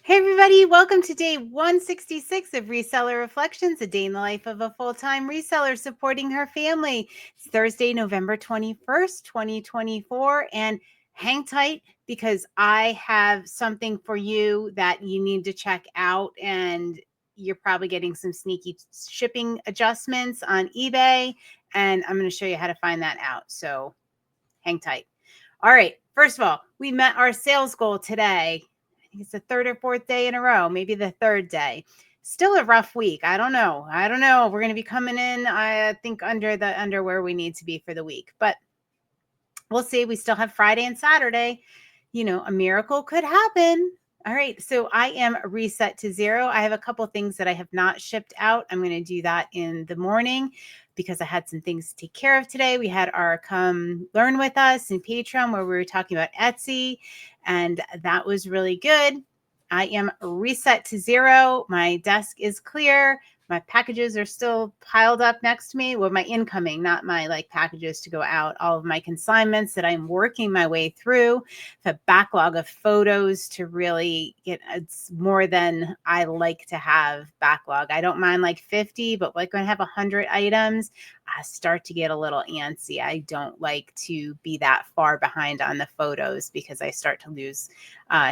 Hey everybody, welcome to day 166 of Reseller Reflections, a day in the life of a full-time reseller supporting her family. It's Thursday, November 21st, 2024, and hang tight because I have something for you that you need to check out, and you're probably getting some sneaky shipping adjustments on eBay, and I'm going to show you how to find that out, so hang tight. All right, first of all, we met our sales goal today. It's the third or fourth day in a row, maybe the third day. Still a rough week. I don't know. We're going to be coming in, I think, under where we need to be for the week. But we'll see. We still have Friday and Saturday. A miracle could happen. All right. So I am reset to zero. I have a couple things that I have not shipped out. I'm going to do that in the morning because I had some things to take care of today. We had our Come Learn With Us in Patreon where we were talking about Etsy, and that was really good. I am reset to zero. My desk is clear. My packages are still piled up next to me. Well, my incoming, not my packages to go out. All of my consignments that I'm working my way through. A backlog of photos to really get. It's more than I like to have backlog. I don't mind 50, but when I have 100 items, I start to get a little antsy. I don't like to be that far behind on the photos because I start to lose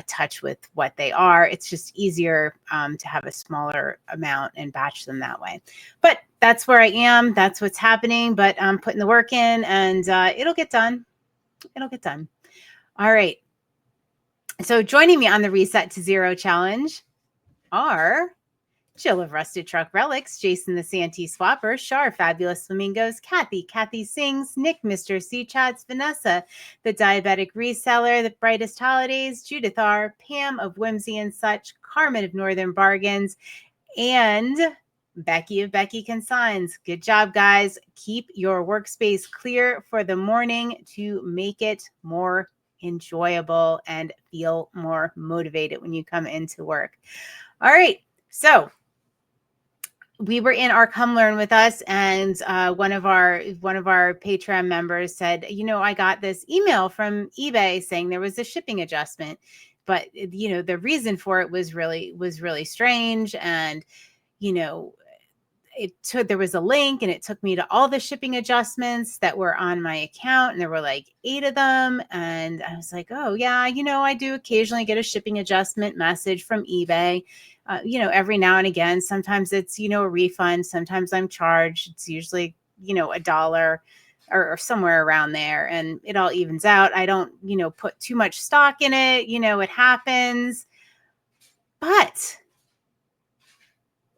touch with what they are. It's just easier to have a smaller amount and batch them that way. But that's where I am. That's what's happening. But I'm putting the work in, and it'll get done. It'll get done. All right. So joining me on the Reset to Zero challenge are Jill of Rusted Truck Relics, Jason the Santee Swapper, Char, Fabulous Flamingos, Kathy Singz, Nick, Mr. C Chats, Vanessa, the Diabetic Reseller, the Brightest Holidays, Judith R, Pam of Whimsy and Such, Carmen of Northern Bargains, and Becky of Becky Consigns. Good job, guys. Keep your workspace clear for the morning to make it more enjoyable and feel more motivated when you come into work. All right. So we were in our Come Learn With Us, and one of our Patreon members said, I got this email from eBay saying there was a shipping adjustment, but the reason for it was really strange, and there was a link and it took me to all the shipping adjustments that were on my account, and there were 8 of them, and I was like, oh yeah, I do occasionally get a shipping adjustment message from eBay. Every now and again. Sometimes it's, a refund. Sometimes I'm charged. It's usually, $1 or somewhere around there, and it all evens out. I don't, put too much stock in it. It happens. But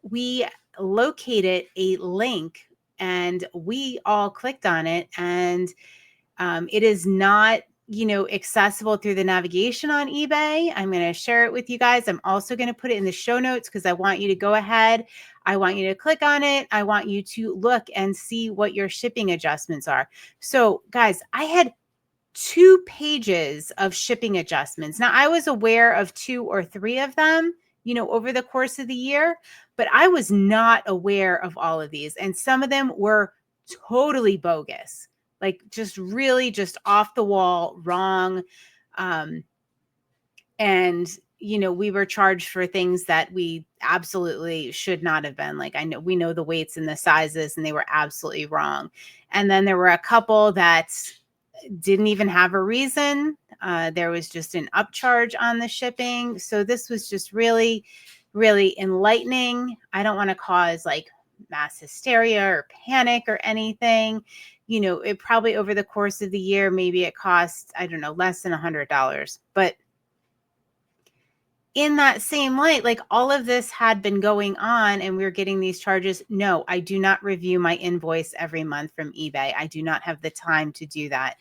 we located a link and we all clicked on it, and it is not accessible through the navigation on eBay. I'm going to share it with you guys. I'm also going to put it in the show notes because I want you to go ahead. I want you to click on it. I want you to look and see what your shipping adjustments are. So guys, I had 2 pages of shipping adjustments. Now I was aware of 2 or 3 of them, over the course of the year, but I was not aware of all of these. And some of them were totally bogus. Just really just off the wall, wrong. And, we were charged for things that we absolutely should not have been. We know the weights and the sizes, and they were absolutely wrong. And then there were a couple that didn't even have a reason. There was just an upcharge on the shipping. So this was just really, really enlightening. I don't want to cause mass hysteria or panic or anything. It probably over the course of the year, maybe it costs, I don't know, less than $100. But in that same light, all of this had been going on and we were getting these charges. No, I do not review my invoice every month from eBay. I do not have the time to do that.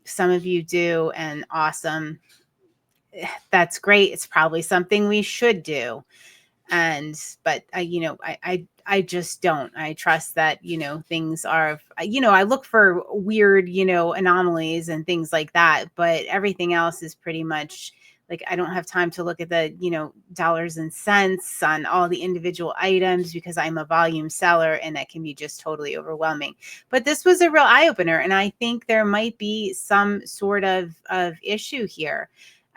Some of you do, and awesome. That's great. It's probably something we should do. But I just don't. I trust that, things are, I look for weird, anomalies and things like that, but everything else is pretty much I don't have time to look at the, dollars and cents on all the individual items because I'm a volume seller, and that can be just totally overwhelming. But this was a real eye opener, and I think there might be some sort of issue here.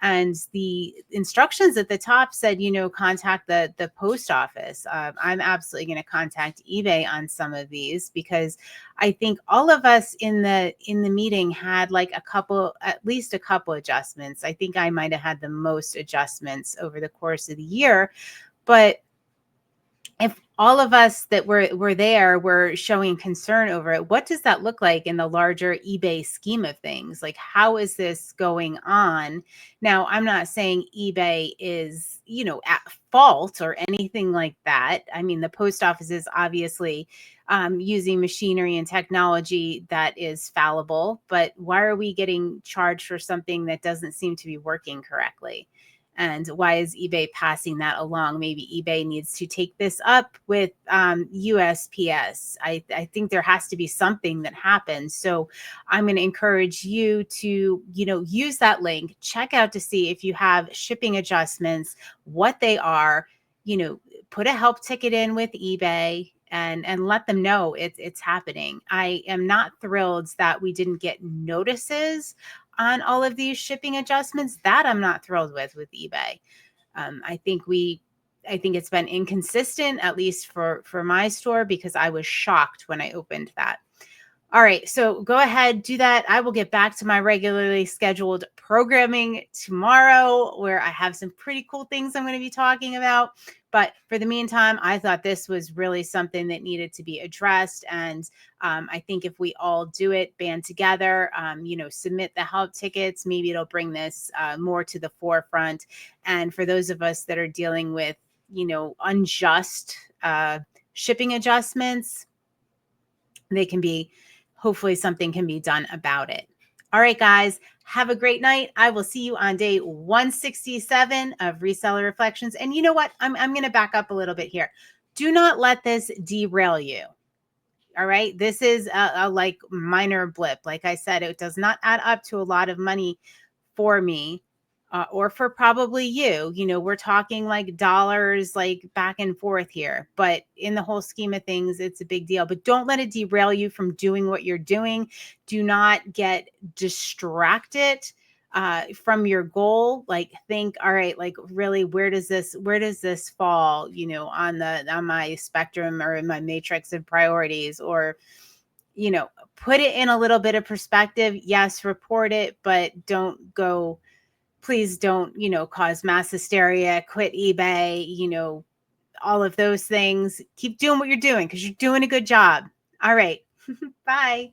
and the instructions at the top said, contact the post office. I'm absolutely going to contact eBay on some of these, because I think all of us in the meeting had like at least a couple adjustments. I think I might have had the most adjustments over the course of the year, but if all of us that were there were showing concern over it, what does that look like in the larger eBay scheme of things? Like, how is this going on? Now, I'm not saying eBay is, at fault or anything like that. I mean, the post office is obviously using machinery and technology that is fallible, but why are we getting charged for something that doesn't seem to be working correctly? And why is eBay passing that along? Maybe eBay needs to take this up with USPS. I think there has to be something that happens. So I'm going to encourage you to, use that link, check out to see if you have shipping adjustments, what they are, put a help ticket in with eBay and let them know it's happening. I am not thrilled that we didn't get notices on all of these shipping adjustments. That I'm not thrilled with eBay. I think it's been inconsistent, at least for my store, because I was shocked when I opened that. All right, so go ahead, do that. I will get back to my regularly scheduled programming tomorrow, where I have some pretty cool things I'm going to be talking about. But for the meantime, I thought this was really something that needed to be addressed. And I think if we all do it, band together, submit the help tickets, maybe it'll bring this more to the forefront. And for those of us that are dealing with, unjust shipping adjustments, hopefully something can be done about it. All right, guys, have a great night. I will see you on day 167 of Reseller Reflections. And you know what? I'm going to back up a little bit here. Do not let this derail you. All right. This is a like minor blip. Like I said, it does not add up to a lot of money for me. Or for probably you, we're talking like dollars, like back and forth here, but in the whole scheme of things, it's a big deal. But don't let it derail you from doing what you're doing. Do not get distracted from your goal. Like, think, all right, like really, where does this fall, on my spectrum or in my matrix of priorities? Or, put it in a little bit of perspective. Yes, report it, but please don't, cause mass hysteria, quit eBay, all of those things. Keep doing what you're doing, because you're doing a good job. All right. Bye.